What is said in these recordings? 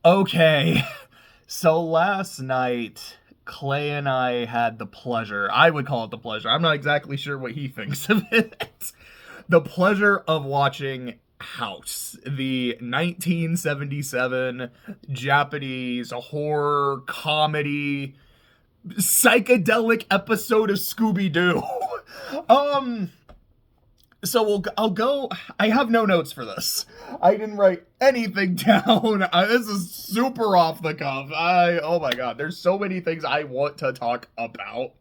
Okay, so last night, Clay and I had the pleasure, I would call it the pleasure, I'm not exactly sure what he thinks of it, the pleasure of watching House, the 1977 Japanese horror comedy psychedelic episode of Scooby-Doo. um, I'll go. I have no notes for this. I didn't write anything down. This is super off the cuff. Oh my god, there's so many things I want to talk about.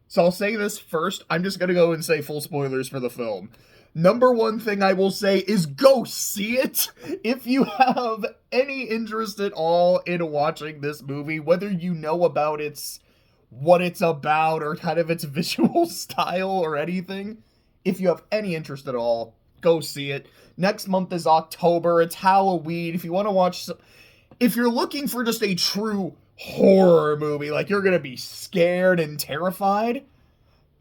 So I'll say this first. I'm just gonna go and say full spoilers for the film. Number one thing I will say is go see it if you have any interest at all in watching this movie, whether you know about what it's about or kind of its visual style or anything. If you have any interest at all, go see it. Next month is October. It's Halloween. If you want to watch if you're looking for just a true horror movie, like you're going to be scared and terrified,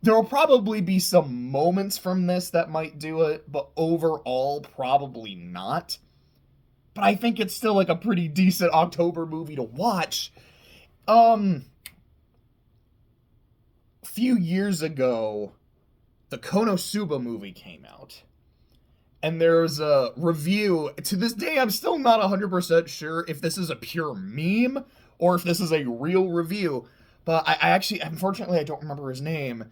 there will probably be some moments from this that might do it, but overall, probably not. But I think it's still like a pretty decent October movie to watch. A few years ago, the Konosuba movie came out. And there's a review. To this day, I'm still not 100% sure if this is a pure meme or if this is a real review. But I actually, unfortunately, I don't remember his name.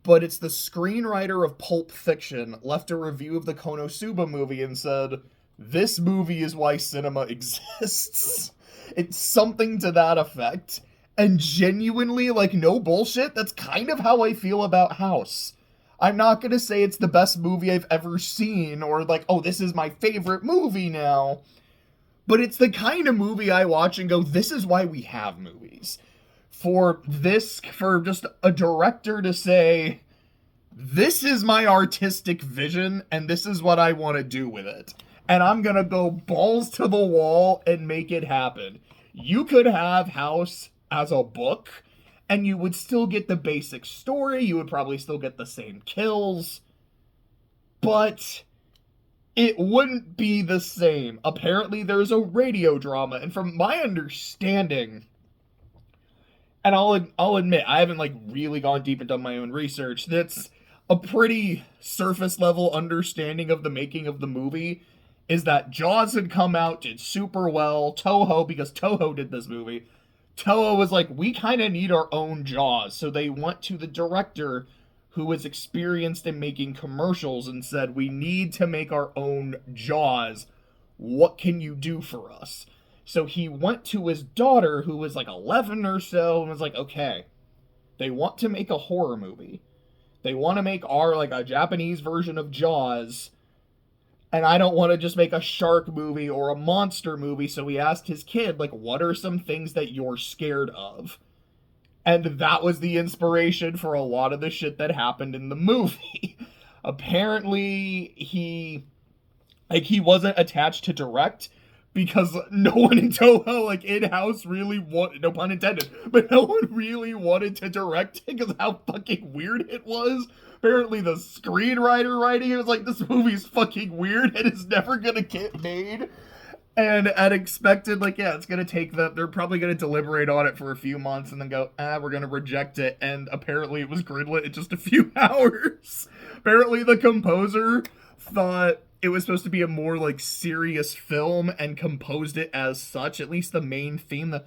But it's the screenwriter of Pulp Fiction left a review of the Konosuba movie and said, "This movie is why cinema exists." It's something to that effect. And genuinely, like, no bullshit, that's kind of how I feel about House. I'm not gonna say it's the best movie I've ever seen, or like, oh, this is my favorite movie now. But it's the kind of movie I watch and go, this is why we have movies. For just a director to say, this is my artistic vision, and this is what I want to do with it. And I'm gonna go balls to the wall and make it happen. You could have House as a book, and you would still get the basic story, you would probably still get the same kills, but it wouldn't be the same. Apparently there's a radio drama, and from my understanding, and I'll admit, I haven't like really gone deep and done my own research, that's a pretty surface level understanding of the making of the movie, is that Jaws had come out, did super well, because Toho did this movie, Toho was like, we kind of need our own Jaws. So they went to the director who was experienced in making commercials and said, we need to make our own Jaws. What can you do for us? So he went to his daughter, who was like 11 or so, and was like, okay, they want to make a horror movie. They want to make a Japanese version of Jaws. And I don't want to just make a shark movie or a monster movie, so he asked his kid, like, what are some things that you're scared of? And that was the inspiration for a lot of the shit that happened in the movie. Apparently, he wasn't attached to direct, because no one in Toho, like, in-house really wanted, no pun intended, but no one really wanted to direct it because of how fucking weird it was. Apparently the screenwriter writing it was like, this movie's fucking weird and it's never gonna get made. And at expected, like, yeah, it's gonna take they're probably gonna deliberate on it for a few months and then go, we're gonna reject it. And apparently it was greenlit in just a few hours. Apparently the composer thought it was supposed to be a more, like, serious film and composed it as such, at least the main theme,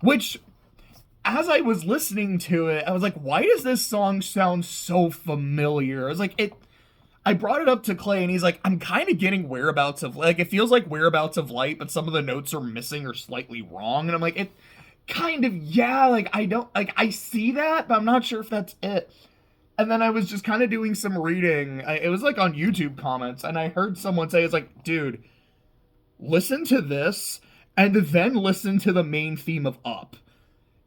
which, as I was listening to it, I was like, why does this song sound so familiar? I was like, I brought it up to Clay, and he's like, I'm kind of getting Whereabouts of, like, it feels like Whereabouts of Light, but some of the notes are missing or slightly wrong, and I'm like, it kind of, yeah, like, I see that, but I'm not sure if that's it. And then I was just kind of doing some reading, it was, like, on YouTube comments, and I heard someone say, it's like, dude, listen to this, and then listen to the main theme of Up.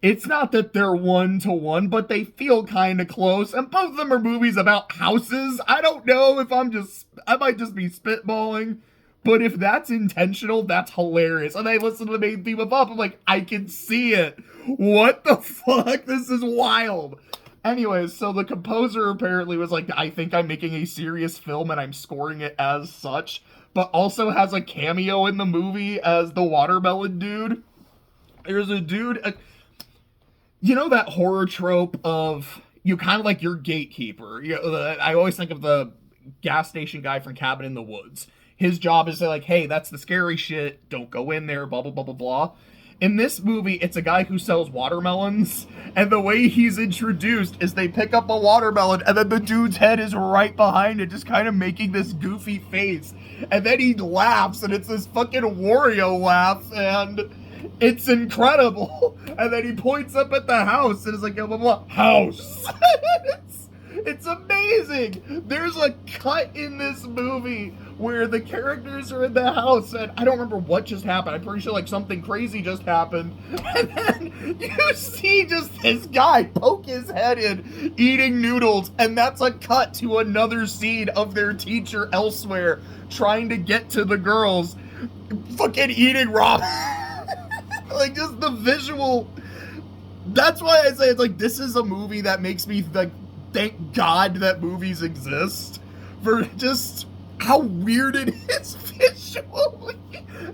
It's not that they're one-to-one, but they feel kind of close, and both of them are movies about houses. I don't know if I might just be spitballing, but if that's intentional, that's hilarious. And I listen to the main theme of Up, I'm like, I can see it. What the fuck? This is wild. Anyways, so the composer apparently was like, I think I'm making a serious film and I'm scoring it as such, but also has a cameo in the movie as the watermelon dude. There's a dude, you know that horror trope of you kind of like your gatekeeper. I always think of the gas station guy from Cabin in the Woods. His job is to like, hey, that's the scary shit. Don't go in there. Blah blah blah blah blah. In this movie, it's a guy who sells watermelons, and the way he's introduced is they pick up a watermelon, and then the dude's head is right behind it, just kind of making this goofy face. And then he laughs, and it's this fucking Wario laugh, and it's incredible. And then he points up at the house, and it's like, blah, blah, blah, house. It's amazing. There's a cut in this movie where the characters are in the house, and I don't remember what just happened. I'm pretty sure like something crazy just happened. And then you see just this guy poke his head in eating noodles, and that's a cut to another scene of their teacher elsewhere trying to get to the girls fucking eating ramen. Like just the visual. That's why I say it's like this is a movie that makes me like thank God that movies exist for just how weird it is visually.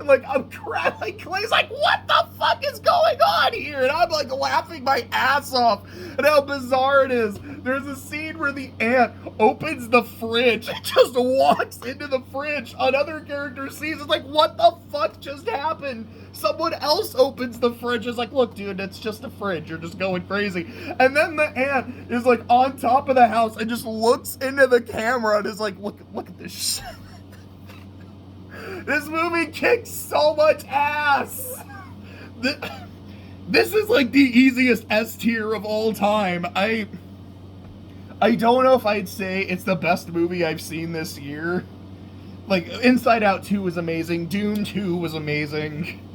Like I'm crying. Like Clay's like, what the fuck is going on here? And I'm like laughing my ass off at how bizarre it is. There's a scene where the aunt opens the fridge and just walks into the fridge. Another character sees it's like, what the fuck just happened? Someone else opens the fridge. Is like, look, dude, it's just a fridge. You're just going crazy. And then the aunt is like on top of the house and just looks into the camera and is like, look at this shit. This movie kicks so much ass. This is like the easiest S tier of all time. I don't know if I'd say it's the best movie I've seen this year. Like, Inside Out 2 was amazing. Dune 2 was amazing.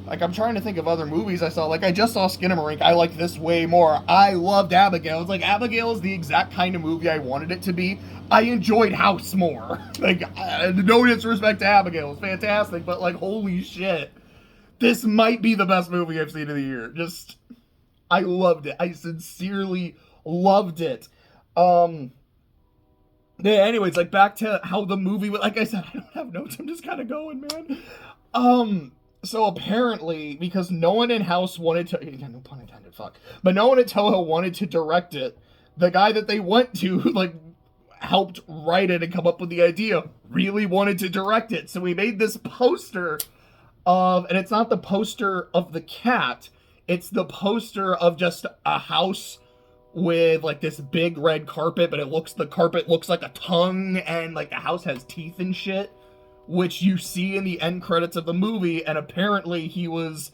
Like, I'm trying to think of other movies I saw. Like, I just saw Skinamarink. I like this way more. I loved Abigail. It's like, Abigail is the exact kind of movie I wanted it to be. I enjoyed House more. Like, no disrespect to Abigail. It's fantastic, but, like, holy shit. This might be the best movie I've seen of the year. Just, I loved it. I sincerely loved it. Yeah, anyways, like, back to how the movie, like I said, I don't have notes. I'm just kind of going, man. So apparently, because no one in House wanted to, no pun intended, fuck, but no one at Toho wanted to direct it, the guy that they went to, like, helped write it and come up with the idea, really wanted to direct it. So we made this poster of, and it's not the poster of the cat, it's the poster of just a house with, like, this big red carpet, but the carpet looks like a tongue, and, like, the house has teeth and shit, which you see in the end credits of the movie, and apparently he was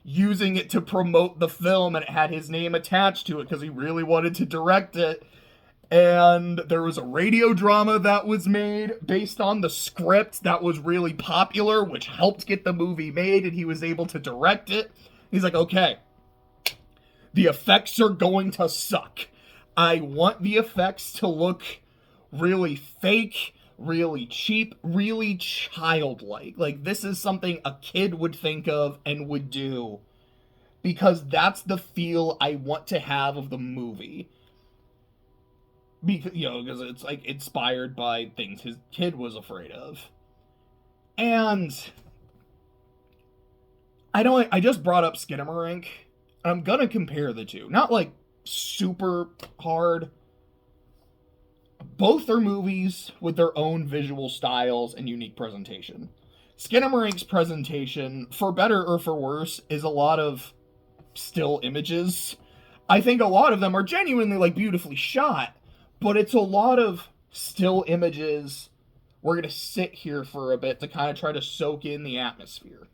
using it to promote the film, and it had his name attached to it, because he really wanted to direct it, and there was a radio drama that was made based on the script that was really popular, which helped get the movie made, and he was able to direct it. He's like, okay, the effects are going to suck. I want the effects to look really fake, really cheap, really childlike. Like, this is something a kid would think of and would do, because that's the feel I want to have of the movie. Because, because it's, like, inspired by things his kid was afraid of. And I just brought up Skinamarink. I'm gonna compare the two. Not, like, super hard. Both are movies with their own visual styles and unique presentation. Skinamarink's presentation, for better or for worse, is a lot of still images. I think a lot of them are genuinely, like, beautifully shot, but it's a lot of still images. We're gonna sit here for a bit to kind of try to soak in the atmosphere.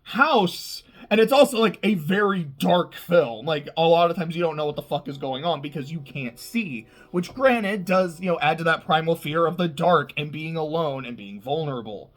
House, and it's also, like, a very dark film. Like, a lot of times you don't know what the fuck is going on because you can't see, which, granted, does, add to that primal fear of the dark and being alone and being vulnerable.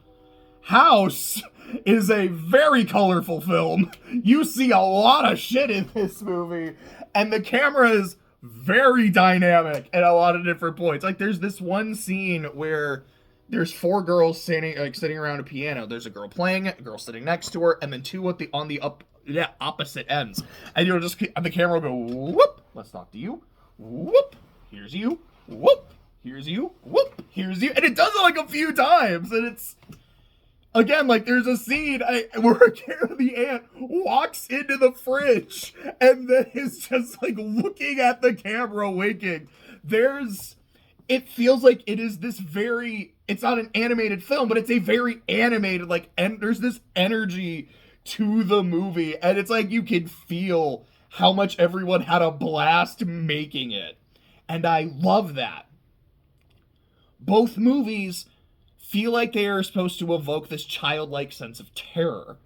House is a very colorful film. You see a lot of shit in this movie, and the camera is very dynamic at a lot of different points. Like, there's this one scene where there's 4 girls sitting around a piano. There's a girl playing it, a girl sitting next to her, and then 2 on the yeah, opposite ends. And you'll just, and the camera will go, whoop, let's talk to you. Whoop, here's you. Whoop, here's you. Whoop, here's you. And it does it like a few times. And it's, again, like, there's a scene where the aunt walks into the fridge and then is just, like, looking at the camera winking. It feels like it is this very, it's not an animated film, but it's a very animated, like, and there's this energy to the movie, and it's like you can feel how much everyone had a blast making it. And I love that. Both movies feel like they are supposed to evoke this childlike sense of terror.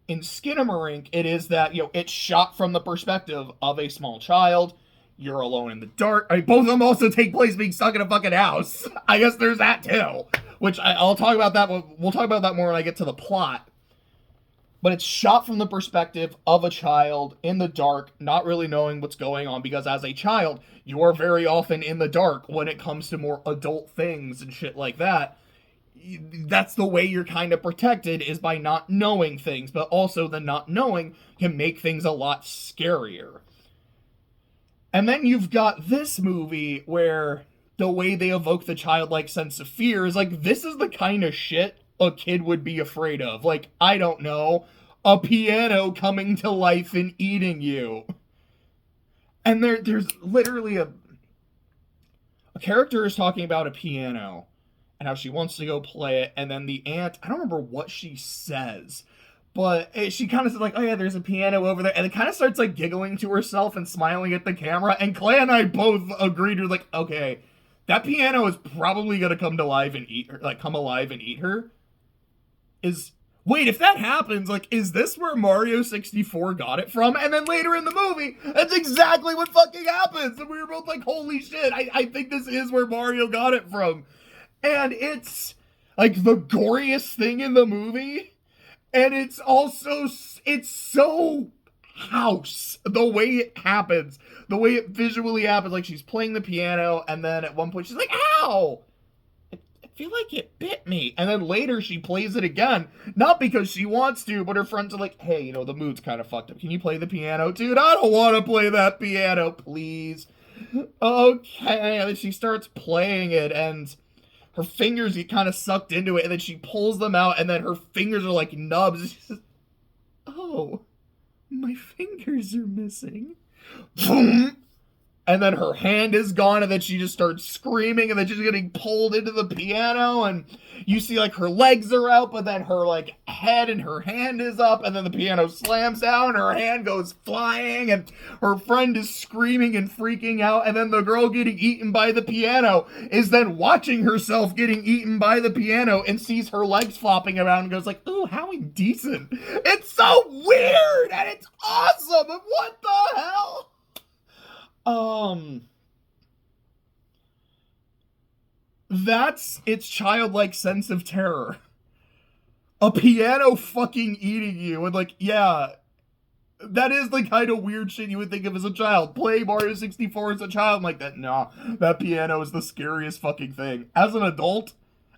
In Skinamarink, it is that, it's shot from the perspective of a small child. You're alone in the dark. I mean, both of them also take place being stuck in a fucking house. I guess there's that too. Which I'll talk about that. We'll talk about that more when I get to the plot. But it's shot from the perspective of a child in the dark, not really knowing what's going on, because as a child, you are very often in the dark when it comes to more adult things and shit like that. That's the way you're kind of protected, is by not knowing things, but also the not knowing can make things a lot scarier. And then you've got this movie where the way they evoke the childlike sense of fear is like, this is the kind of shit a kid would be afraid of. Like, I don't know, a piano coming to life and eating you. And there's literally a character is talking about a piano and how she wants to go play it, and then the aunt, I don't remember what she says, but she kind of said, like, oh yeah, there's a piano over there, and it kind of starts, like, giggling to herself and smiling at the camera, and Clay and I both agreed, like, okay, that piano is probably gonna come alive and eat her. Wait, if that happens, like, is this where Mario 64 got it from? And then later in the movie, that's exactly what fucking happens, and we were both like, holy shit, I think this is where Mario got it from. And it's, like, the goriest thing in the movie. And it's also, it's so House, the way it happens, the way it visually happens. Like, she's playing the piano, and then at one point she's like, ow! I feel like it bit me. And then later she plays it again, not because she wants to, but her friends are like, hey, the mood's kind of fucked up. Can you play the piano? Dude, I don't want to play that piano, please. Okay. And then she starts playing it, and her fingers get kind of sucked into it, and then she pulls them out, and then her fingers are like nubs. She's just, oh, my fingers are missing. Boom! And then her hand is gone, and then she just starts screaming, and then she's getting pulled into the piano, and you see, like, her legs are out, but then her, like, head and her hand is up, and then the piano slams down, and her hand goes flying, and her friend is screaming and freaking out, and then the girl getting eaten by the piano is then watching herself getting eaten by the piano and sees her legs flopping around and goes like, ooh, how indecent. It's so weird, and it's awesome, and what the hell? That's its childlike sense of terror. A piano fucking eating you, and like, yeah, that is the kind of weird shit you would think of as a child. Play Mario 64 as a child, I'm like, nah, that piano is the scariest fucking thing. As an adult,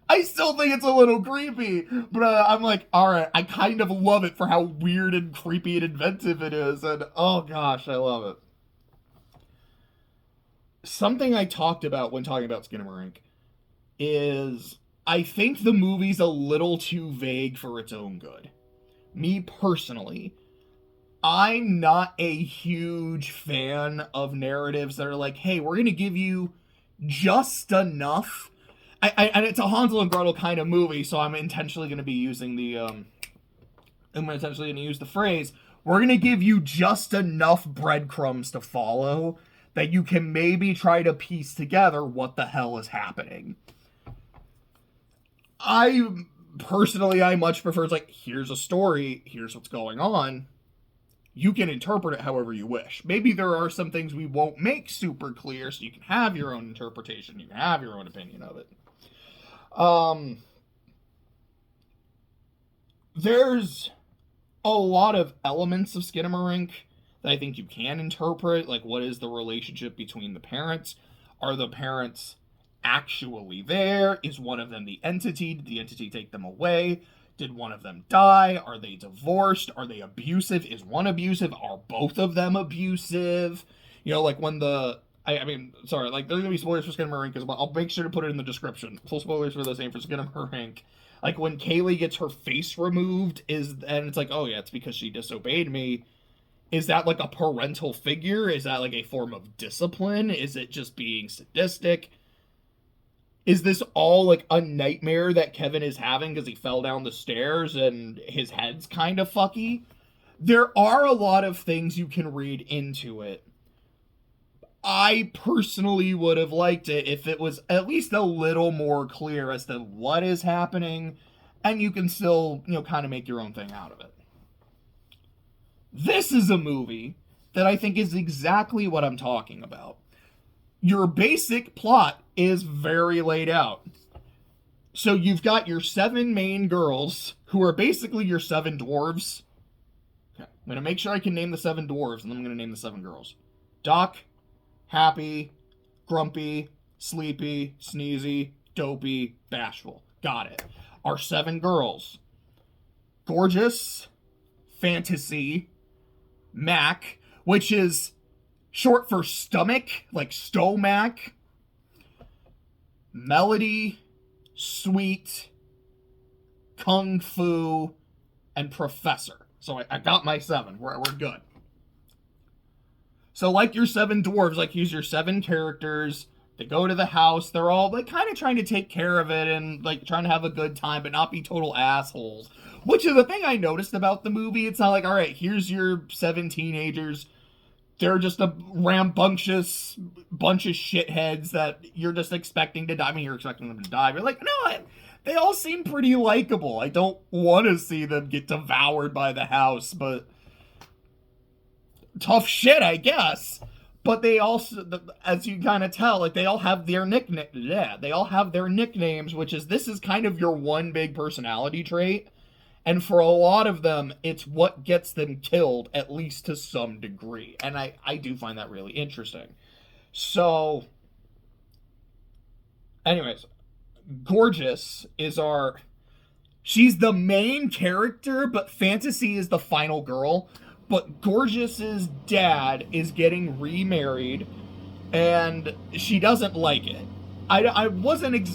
I still think it's a little creepy, but I'm like, alright, I kind of love it for how weird and creepy and inventive it is, and oh gosh, I love it. Something I talked about when talking about Skinamarink is I think the movie's a little too vague for its own good. Me personally, I'm not a huge fan of narratives that are like, hey, we're gonna give you just enough. And it's a Hansel and Gretel kind of movie, so I'm intentionally gonna be using the phrase, we're gonna give you just enough breadcrumbs to follow that you can maybe try to piece together what the hell is happening. I much prefer, it's like, here's a story, here's what's going on. You can interpret it however you wish. Maybe there are some things we won't make super clear, so you can have your own interpretation, you can have your own opinion of it. There's a lot of elements of Skinamarink that I think you can interpret, like what is the relationship between the parents? Are the parents actually there? Is one of them the entity? Did the entity take them away? Did one of them die? Are they divorced? Are they abusive? Is one abusive? Are both of them abusive? You know, like when I mean, sorry, like there's gonna be spoilers for Skinamarink as well. I'll make sure to put it in the description. Full spoilers for the same for Skinamarink. Like when Kaylee gets her face removed, and it's like, oh yeah, it's because she disobeyed me. Is that like a parental figure? Is that like a form of discipline? Is it just being sadistic? Is this all like a nightmare that Kevin is having because he fell down the stairs and his head's kind of fucky? There are a lot of things you can read into it. I personally would have liked it if it was at least a little more clear as to what is happening, and you can still, you know, kind of make your own thing out of it. This is a movie that I think is exactly what I'm talking about. Your basic plot is very laid out. So you've got your 7 main girls, who are basically your 7 dwarves. Okay, I'm going to make sure I can name the 7 dwarves, and then I'm going to name the 7 girls. Doc, Happy, Grumpy, Sleepy, Sneezy, Dopey, Bashful. Got it. Our 7 girls. Gorgeous, Fantasy, Mac, which is short for stomach, like Stomac, Melody, Sweet, Kung Fu, and Professor. So I got my 7. We're good. So like your 7 dwarves, like here's your 7 characters. They go to the house. They're all like kind of trying to take care of it and like trying to have a good time, but not be total assholes. Which is the thing I noticed about the movie. It's not like, all right, here's your 7 teenagers. They're just a rambunctious bunch of shitheads that you're just expecting to die. I mean, you're expecting them to die. You're like, no, they all seem pretty likable. I don't want to see them get devoured by the house, but tough shit, I guess. But they also, as you kind of tell, like they all have their nickname. Yeah, they all have their nicknames, which is this is kind of your one big personality trait. And for a lot of them, it's what gets them killed, at least to some degree. And I do find that really interesting. So, anyways, Gorgeous is she's the main character, but Fantasy is the final girl. But Gorgeous's dad is getting remarried, and she doesn't like it. I wasn't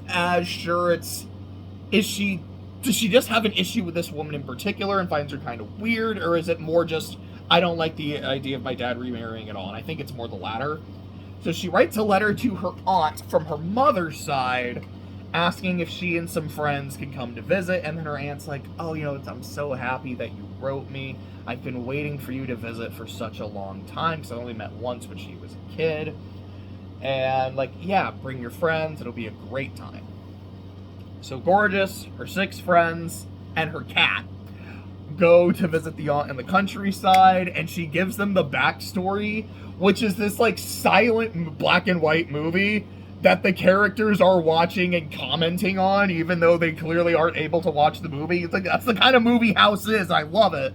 as sure does she just have an issue with this woman in particular and finds her kind of weird, or is it more just, I don't like the idea of my dad remarrying at all, and I think it's more the latter. So she writes a letter to her aunt from her mother's side, asking if she and some friends could come to visit, and then her aunt's like, oh, you know, I'm so happy that you wrote me. I've been waiting for you to visit for such a long time, because I only met once when she was a kid. And, like, yeah, bring your friends, it'll be a great time. So Gorgeous, her 6 friends, and her cat go to visit the aunt in the countryside, and she gives them the backstory, which is this, like, silent black and white movie that the characters are watching and commenting on, even though they clearly aren't able to watch the movie. It's like, that's the kind of movie House is. I love it.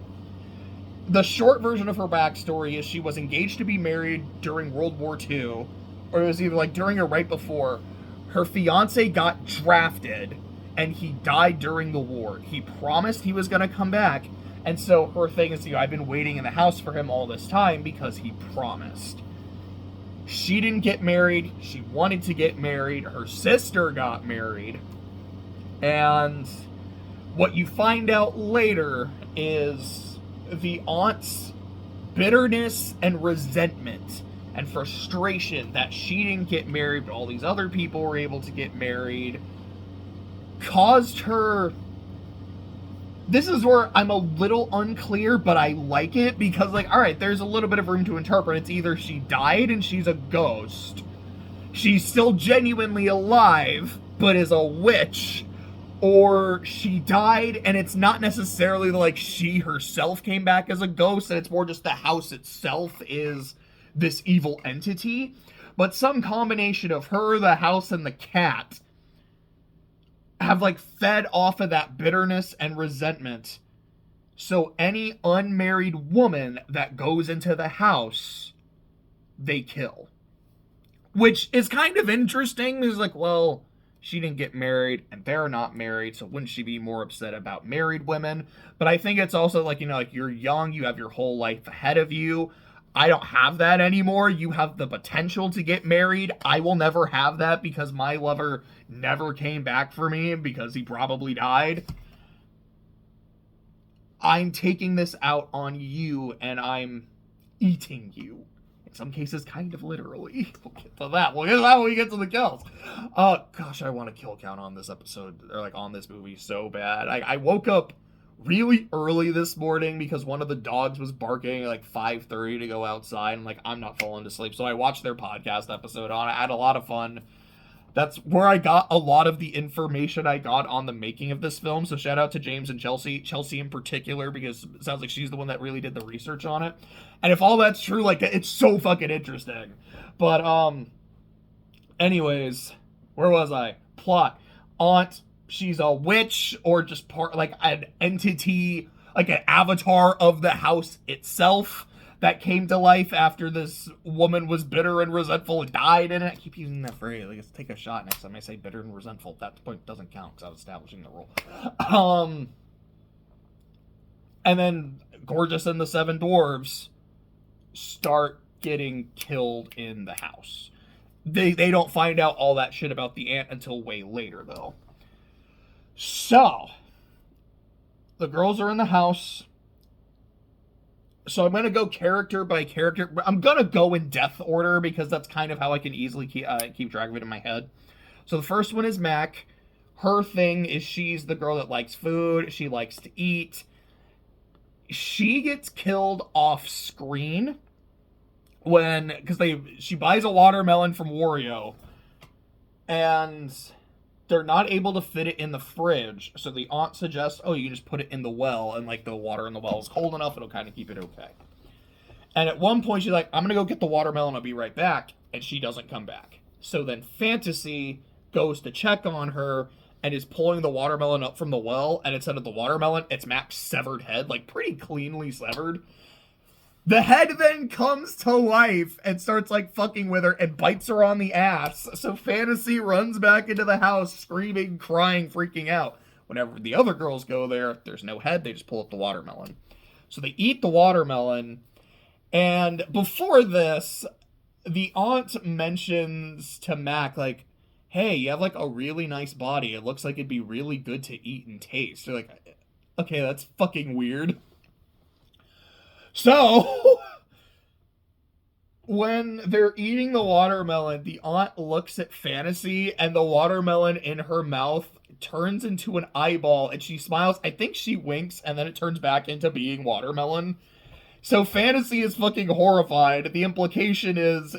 The short version of her backstory is she was engaged to be married during World War II, or it was either like during or right before. Her fiance got drafted, and he died during the war. He promised he was going to come back, and so her thing is, you know, I've been waiting in the house for him all this time because he promised. She didn't get married. She wanted to get married. Her sister got married. And what you find out later is the aunt's bitterness and resentment and frustration that she didn't get married, but all these other people were able to get married, caused her... This is where I'm a little unclear, but I like it, because, like, alright, there's a little bit of room to interpret. It's either she died and she's a ghost, she's still genuinely alive, but is a witch, or she died and it's not necessarily like she herself came back as a ghost, and it's more just the house itself is this evil entity. But some combination of her, the house, and the cat have, like, fed off of that bitterness and resentment. So any unmarried woman that goes into the house, they kill. Which is kind of interesting. It's like, well, she didn't get married and they're not married, so wouldn't she be more upset about married women? But I think it's also like, like you're young, you have your whole life ahead of you. I don't have that anymore. You have the potential to get married. I will never have that because my lover never came back for me because he probably died. I'm taking this out on you and I'm eating you. In some cases, kind of literally. We'll get to that. We'll get to that when we get to the kills. Gosh, I want a kill count on this episode, or like on this movie so bad. I woke up really early this morning because one of the dogs was barking at like 5:30 to go outside. I'm like, I'm not falling to sleep. So I watched their podcast episode on it. I had a lot of fun. That's where I got a lot of the information I got on the making of this film. So shout out to James and Chelsea in particular, because it sounds like she's the one that really did the research on it. And if all that's true, like, it's so fucking interesting. But, anyways, where was I? Plot. Aunt, she's a witch or just part, like, an entity, like an avatar of the house itself that came to life after this woman was bitter and resentful and died in it. I keep using that phrase. Like, let's take a shot next time I say bitter and resentful. That point doesn't count because I was establishing the rule. And then Gorgeous and the Seven Dwarves start getting killed in the house. They don't find out all that shit about the aunt until way later, though. So, the girls are in the house. So I'm going to go character by character. I'm going to go in death order because that's kind of how I can easily keep track of it in my head. So the first one is Mac. Her thing is she's the girl that likes food. She likes to eat. She gets killed off screen because she buys a watermelon from Wario and they're not able to fit it in the fridge, so the aunt suggests, you can just put it in the well, and like the water in the well is cold enough, it'll kind of keep it okay. And at one point she's like, I'm gonna go get the watermelon, I'll be right back, and she doesn't come back. So then Fantasy goes to check on her and is pulling the watermelon up from the well, and instead of the watermelon, it's Mac's severed head, like pretty cleanly severed. The head then comes to life and starts like fucking with her and bites her on the ass. So Fantasy runs back into the house screaming, crying, freaking out. Whenever the other girls go there, there's no head. They just pull up the watermelon. So they eat the watermelon. And before this, the aunt mentions to Mac, like, hey, you have like a really nice body. It looks like it'd be really good to eat and taste. They're like, okay, that's fucking weird. So, when they're eating the watermelon, the aunt looks at Fantasy, and the watermelon in her mouth turns into an eyeball, and she smiles. I think she winks, and then it turns back into being watermelon. So Fantasy is fucking horrified. The implication is,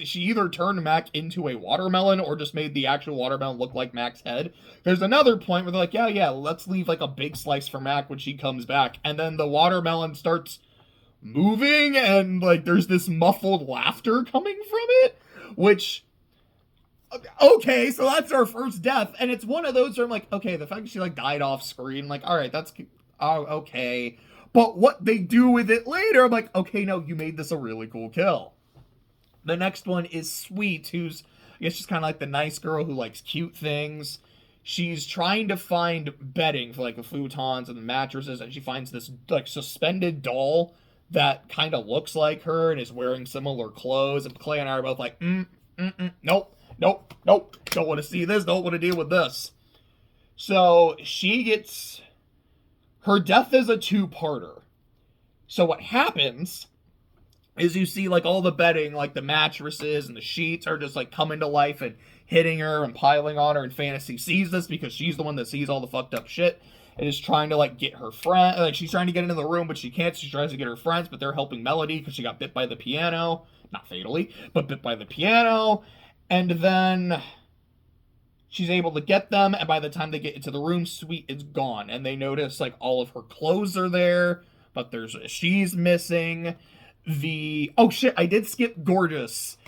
she either turned Mac into a watermelon or just made the actual watermelon look like Mac's head. There's another point where they're like, let's leave like a big slice for Mac when she comes back. And then the watermelon starts moving and like there's this muffled laughter coming from it, which, okay, so that's our first death. And it's one of those where I'm like, okay, the fact that she like died off screen, like, all right, that's okay. But what they do with it later, I'm like, okay, no, you made this a really cool kill. The next one is Sweet, who's, I guess, just kind of like the nice girl who likes cute things. She's trying to find bedding for, like, the futons and the mattresses, and she finds this, like, suspended doll that kind of looks like her and is wearing similar clothes. And Clay and I are both like, nope, don't want to see this, don't want to deal with this. So she gets, her death is a two-parter. So what happens is you see, like, all the bedding, like, the mattresses and the sheets are just, like, coming to life and hitting her and piling on her, and Fantasy sees this because she's the one that sees all the fucked up shit and is trying to, like, get her friend, like, she's trying to get into the room, but she can't. She tries to get her friends, but they're helping Melody because she got bit by the piano. Not fatally, but bit by the piano. And then she's able to get them, and by the time they get into the room, Sweet is gone, and they notice, like, all of her clothes are there, but she's missing. I did skip Gorgeous,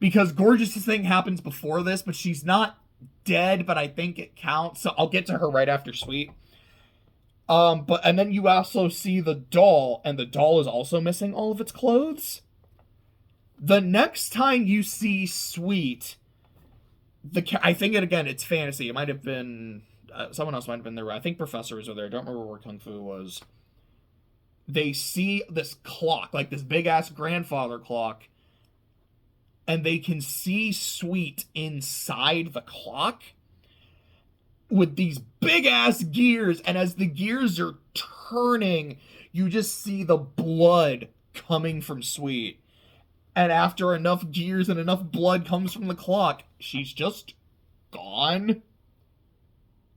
because Gorgeous' thing happens before this, but she's not dead, but I think it counts, so I'll get to her right after Sweet. And then you also see the doll, and the doll is also missing all of its clothes. The next time you see Sweet, I think it's fantasy. It might have been someone else might have been there. I think professors are there. I don't remember where Kung Fu was. They see this clock, like this big ass grandfather clock, and they can see Sweet inside the clock with these big ass gears, and as the gears are turning, you just see the blood coming from Sweet. And after enough gears and enough blood comes from the clock, she's just gone.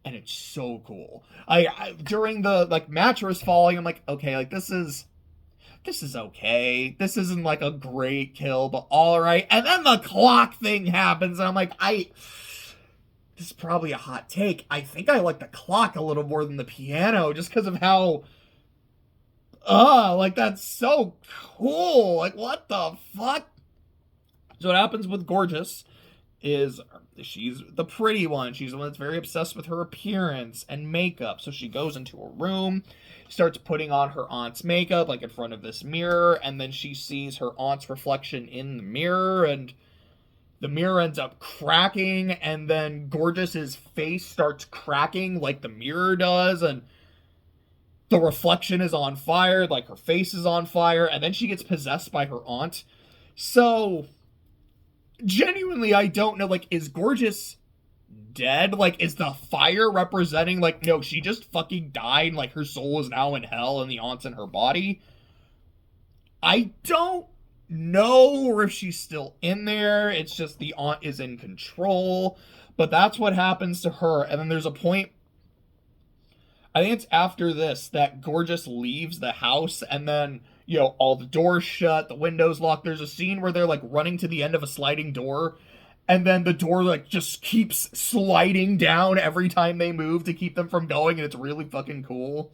And it's so cool. During the like mattress falling, I'm like, okay, like this is okay. This isn't like a great kill, but all right. And then the clock thing happens, and I'm like, this is probably a hot take. I think I like the clock a little more than the piano, just because of how, like that's so cool. Like what the fuck? So what happens with Gorgeous is she's the pretty one. She's the one that's very obsessed with her appearance and makeup. So she goes into a room, starts putting on her aunt's makeup, like in front of this mirror, and then she sees her aunt's reflection in the mirror, and the mirror ends up cracking, and then Gorgeous's face starts cracking like the mirror does, and the reflection is on fire, like her face is on fire, and then she gets possessed by her aunt. So genuinely, I don't know, like, is Gorgeous dead? Like, is the fire representing, like, no, she just fucking died, like, her soul is now in hell and the aunt's in her body? I don't know, or if she's still in there. It's just the aunt is in control. But that's what happens to her. And then there's a point, I think it's after this, that Gorgeous leaves the house, and then, you know, all the doors shut, the windows locked. There's a scene where they're, like, running to the end of a sliding door, and then the door, like, just keeps sliding down every time they move to keep them from going, and it's really fucking cool.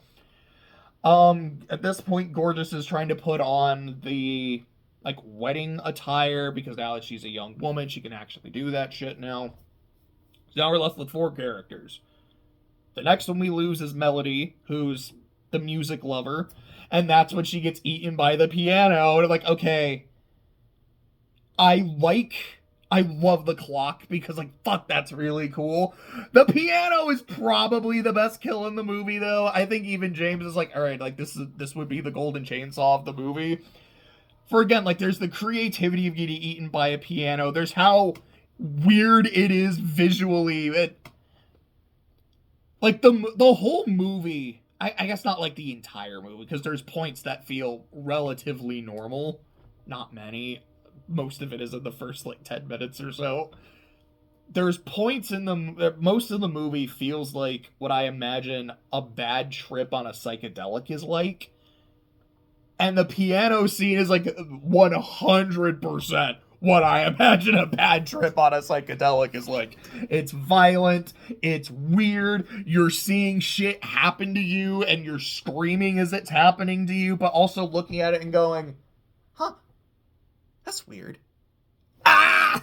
At this point, Gorgeous is trying to put on the, like, wedding attire, because now that she's a young woman, she can actually do that shit now. So now we're left with 4 characters. The next one we lose is Melody, who's the music lover, and that's when she gets eaten by the piano, and I'm like, okay, I love the clock, because, like, fuck, that's really cool. The piano is probably the best kill in the movie, though. I think even James is like, alright, like, this would be the golden chainsaw of the movie. For, again, like, there's the creativity of getting eaten by a piano, there's how weird it is visually, like, the whole movie, I guess not, like, the entire movie, because there's points that feel relatively normal. Not many. Most of it is in the first, like, 10 minutes or so. There's points in most of the movie feels like what I imagine a bad trip on a psychedelic is like. And the piano scene is, like, 100% what I imagine a bad trip on a psychedelic is like. It's violent, it's weird, you're seeing shit happen to you, and you're screaming as it's happening to you, but also looking at it and going, huh, that's weird. Ah!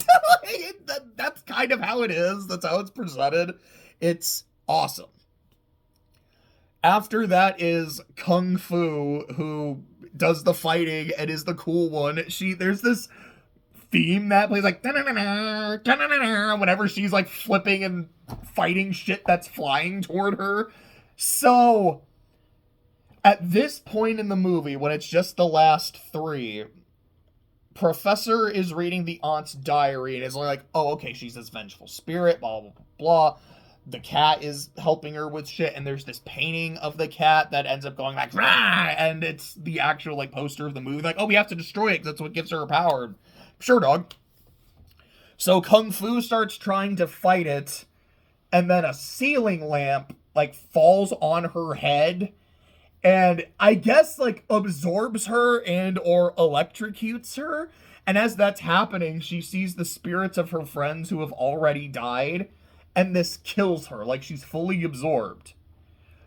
That's kind of how it is, that's how it's presented. It's awesome. After that is Kung Fu, who does the fighting and is the cool one. There's this theme that plays like whenever she's like flipping and fighting shit that's flying toward her. So at this point in the movie, when it's just the last 3, Professor is reading the aunt's diary and is like, oh, okay, she's this vengeful spirit, blah, blah, blah, blah. The cat is helping her with shit, and there's this painting of the cat that ends up going like, rah! And it's the actual like poster of the movie. Like, oh, we have to destroy it because that's what gives her power. Sure, dog. So Kung Fu starts trying to fight it, and then a ceiling lamp, like, falls on her head, and I guess, like, absorbs her and or electrocutes her, and as that's happening, she sees the spirits of her friends who have already died, and this kills her, like, she's fully absorbed.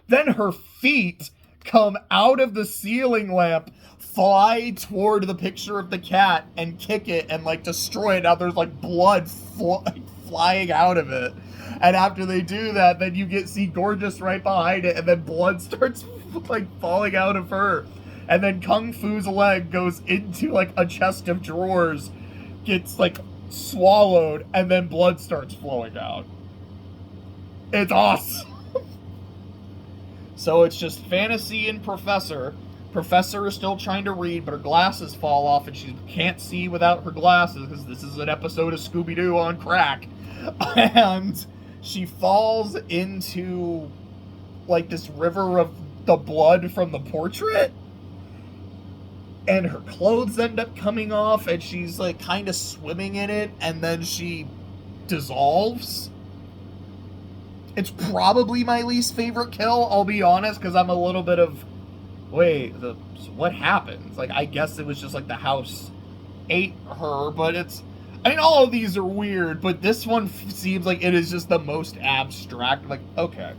Then her feet come out of the ceiling lamp, fly toward the picture of the cat, and kick it and, like, destroy it. Now there's, like, blood flying out of it. And after they do that, then you see Gorgeous right behind it, and then blood starts, like, falling out of her. And then Kung Fu's leg goes into, like, a chest of drawers, gets, like, swallowed, and then blood starts flowing out. It's awesome. So it's just Fantasy and Professor. Professor is still trying to read, but her glasses fall off and she can't see without her glasses because this is an episode of Scooby-Doo on crack. And she falls into, like, this river of the blood from the portrait. And her clothes end up coming off and she's, like, kind of swimming in it. And then she dissolves. It's probably my least favorite kill, I'll be honest, because I'm a little bit of, wait, what happens? Like, I guess it was just like the house ate her, but it's, I mean, all of these are weird, but this one seems like it is just the most abstract. Like, okay.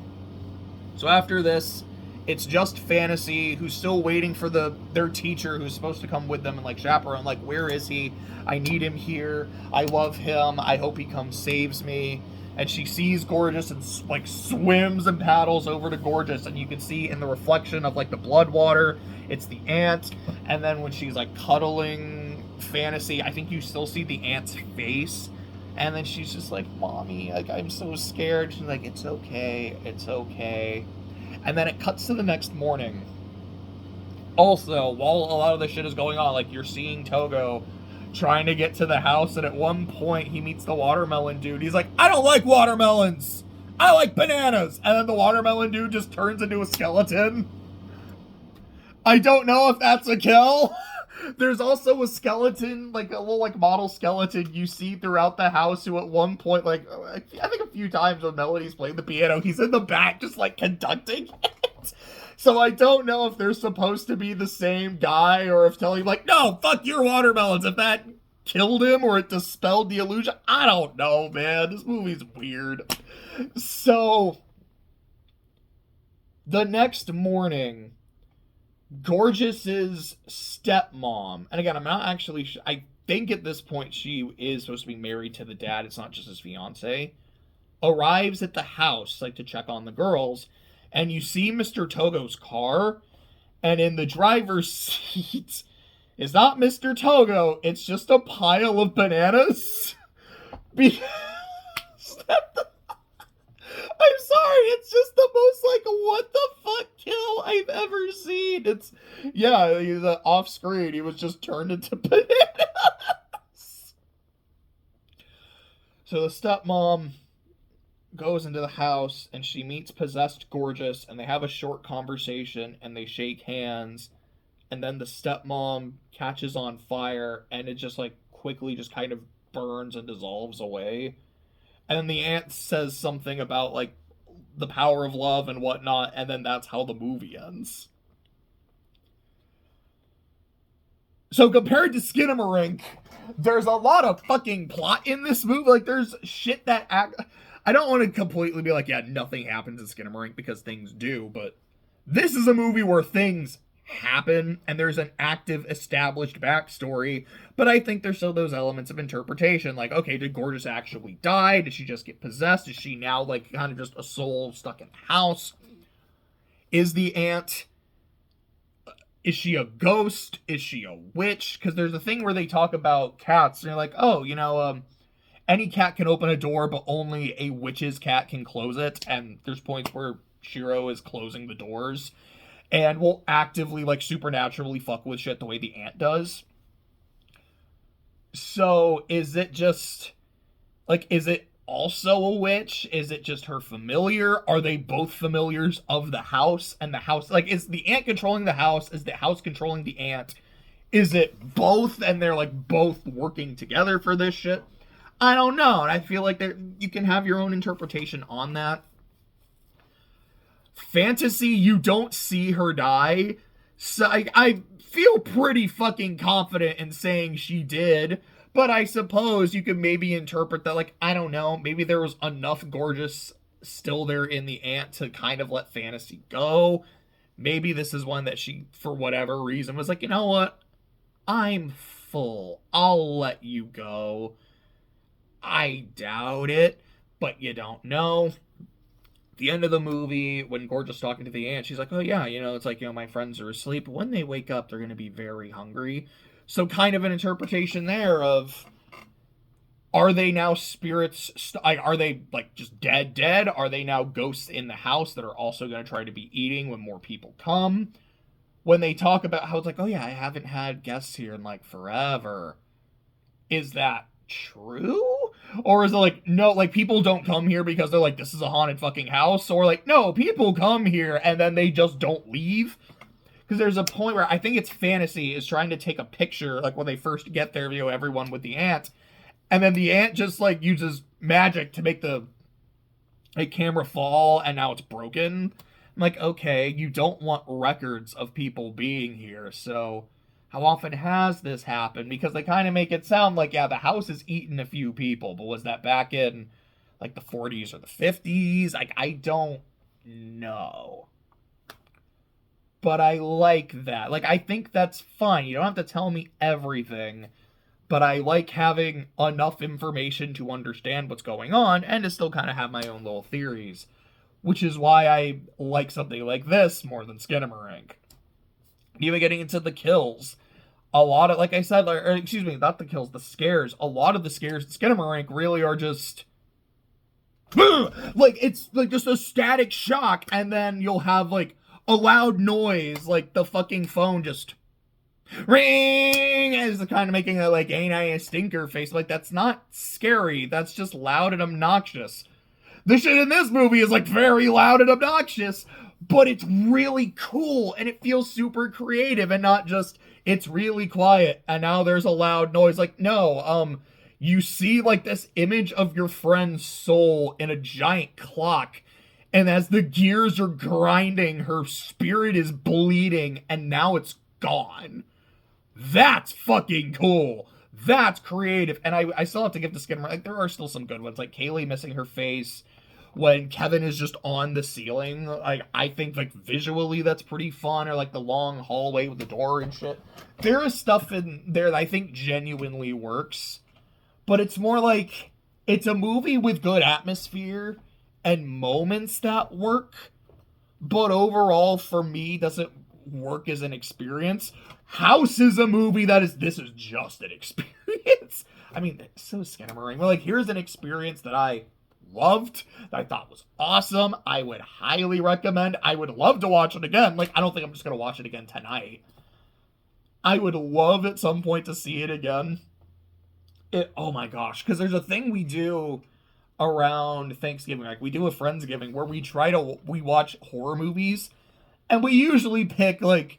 So after this, it's just Fantasy, who's still waiting for their teacher, who's supposed to come with them and, like, chaperone. Like, where is he? I need him here. I love him. I hope he comes saves me. And she sees Gorgeous and, like, swims and paddles over to Gorgeous. And you can see in the reflection of, like, the blood water, it's the ant. And then when she's, like, cuddling Fantasy, I think you still see the ant's face. And then she's just like, Mommy, like, I'm so scared. She's like, it's okay. It's okay. And then it cuts to the next morning. Also, while a lot of this shit is going on, like, you're seeing Togo trying to get to the house, and at one point he meets the watermelon dude. He's like, I don't like watermelons, I like bananas. And then the watermelon dude just turns into a skeleton. I don't know if that's a kill. There's also a skeleton, like a little, like, model skeleton you see throughout the house, who at one point, like, I think a few times when Melody's playing the piano, he's in the back just, like, conducting it. So I don't know if they're supposed to be the same guy, or if telling, like, no, fuck your watermelons, if that killed him or it dispelled the illusion. I don't know, man. This movie's weird. So the next morning, Gorgeous's stepmom, and again, I'm not actually I think at this point she is supposed to be married to the dad, it's not just his fiance, arrives at the house, like, to check on the girls. And you see Mr. Togo's car, and in the driver's seat is not Mr. Togo, it's just a pile of bananas. Because I'm sorry, it's just the most, like, what the fuck kill I've ever seen. It's, yeah, he's off screen, he was just turned into bananas. So the stepmom goes into the house and she meets possessed Gorgeous, and they have a short conversation and they shake hands, and then the stepmom catches on fire and it just, like, quickly just kind of burns and dissolves away. And then the aunt says something about, like, the power of love and whatnot, and then that's how the movie ends. So compared to Skinamarink, there's a lot of fucking plot in this movie. Like, there's shit that I don't want to completely be like, yeah, nothing happens in Skinamarink, because things do, but this is a movie where things happen and there's an active established backstory, but I think there's still those elements of interpretation, like, okay, did Gorgeous actually die? Did she just get possessed? Is she now, like, kind of just a soul stuck in the house? Is the aunt, is she a ghost? Is she a witch? Because there's a thing where they talk about cats, and they're like, oh, you know, any cat can open a door, but only a witch's cat can close it. And there's points where Shiro is closing the doors and will actively, like, supernaturally fuck with shit the way the ant does. So is it just, like, is it also a witch? Is it just her familiar? Are they both familiars of the house? And the house, like, is the ant controlling the house? Is the house controlling the ant? Is it both, and they're, like, both working together for this shit? I don't know, and I feel like you can have your own interpretation on that. Fantasy, you don't see her die, so I feel pretty fucking confident in saying she did, but I suppose you could maybe interpret that, like, I don't know, maybe there was enough Gorgeous still there in the ant to kind of let Fantasy go. Maybe this is one that she, for whatever reason, was like, you know what, I'm full, I'll let you go. I doubt it, but you don't know. At the end of the movie, when Gorgeous talking to the ant, she's like, oh yeah, you know, it's like, you know, my friends are asleep. When they wake up, they're going to be very hungry. So kind of an interpretation there of, Are they now spirits? Are they like just dead? Are they now ghosts in the house that are also going to try to be eating when more people come? When they talk about how it's like, oh yeah, I haven't had guests here in like forever. Is that true? Or is it like, no, like people don't come here because they're like, this is a haunted fucking house? Or like, no, people come here and then they just don't leave? Because there's a point where I think it's Fantasy is trying to take a picture, like when they first get there, you know, everyone with the ant. And then the ant just like uses magic to make the like camera fall, and now it's broken. I'm like, okay, you don't want records of people being here, so how often has this happened? Because they kind of make it sound like, yeah, the house has eaten a few people, but was that back in like the 40s or the 50s? Like, I don't know. But I like that. Like, I think that's fine. You don't have to tell me everything, but I like having enough information to understand what's going on and to still kind of have my own little theories, which is why I like something like this more than Skinamarink. Even getting into the kills, a lot of, like I said, or excuse me, not the kills, the scares. A lot of the scares in Skinamarink really are just like, it's like just a static shock, and then you'll have like a loud noise, like the fucking phone just ring, is kind of making a like ain't I a stinker face. Like, that's not scary, that's just loud and obnoxious. The shit in this movie is like very loud and obnoxious, but it's really cool and it feels super creative and not just it's really quiet and now there's a loud noise. Like, no, you see like this image of your friend's soul in a giant clock, and as the gears are grinding, her spirit is bleeding and now it's gone. That's fucking cool. That's creative. And I still have to give the Skinamarink, like, there are still some good ones, like Kaylee missing her face when Kevin is just on the ceiling. Like, I think like visually that's pretty fun, or like the long hallway with the door and shit. There is stuff in there that I think genuinely works, but it's more like it's a movie with good atmosphere and moments that work, but overall for me doesn't work as an experience. House is a movie that is, this is just an experience. I mean, so Skinamarink. We're like, here's an experience that I loved, that I thought was awesome. I would highly recommend. I would love to watch it again. Like, I don't think I'm just gonna watch it again tonight. I would love at some point to see it again. Oh my gosh, because there's a thing we do around Thanksgiving, like we do a Friendsgiving, where we watch horror movies, and we usually pick like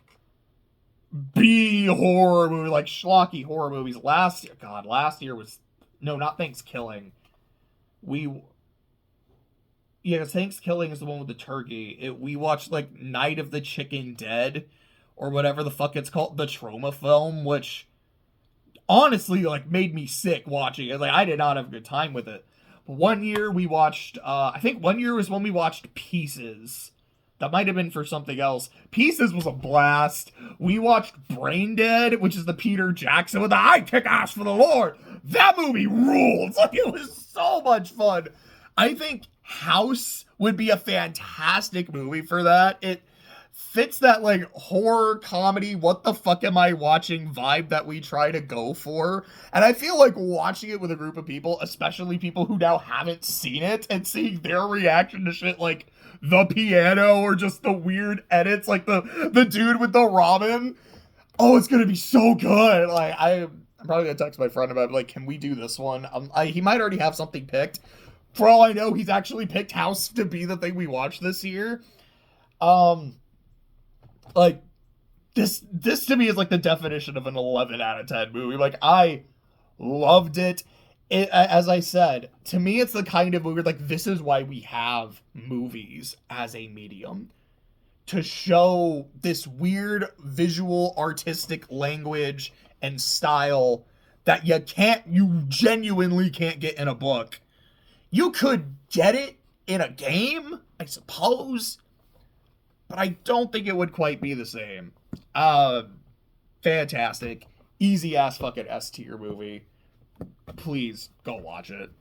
B horror movie, like schlocky horror movies. Last year was, no, not Thanksgiving. Thanksgiving is the one with the turkey. We watched like Night of the Chicken Dead, or whatever the fuck it's called, the trauma film, which honestly like made me sick watching it. Like, I did not have a good time with it. But one year we watched, I think one year was when we watched Pieces. That might have been for something else. Pieces was a blast. We watched Brain Dead, which is the Peter Jackson with the I kick ass for the Lord. That movie rules. Like, it was so much fun. I think House would be a fantastic movie for that. It fits that like horror comedy, what the fuck am I watching vibe that we try to go for. And I feel like watching it with a group of people, especially people who now haven't seen it, and seeing their reaction to shit like the piano or just the weird edits, like the dude with the ramen. Oh, it's gonna be so good. Like, I'm probably gonna text my friend about it, like, can we do this one? He might already have something picked. For all I know, he's actually picked House to be the thing we watch this year. Like, this to me is like the definition of an 11 out of 10 movie. Like, I loved it. As I said, to me, it's the kind of movie, like, this is why we have movies as a medium. To show this weird visual, artistic language and style that you genuinely can't get in a book. You could get it in a game, I suppose, but I don't think it would quite be the same. Fantastic. Easy ass fucking S tier movie. Please go watch it.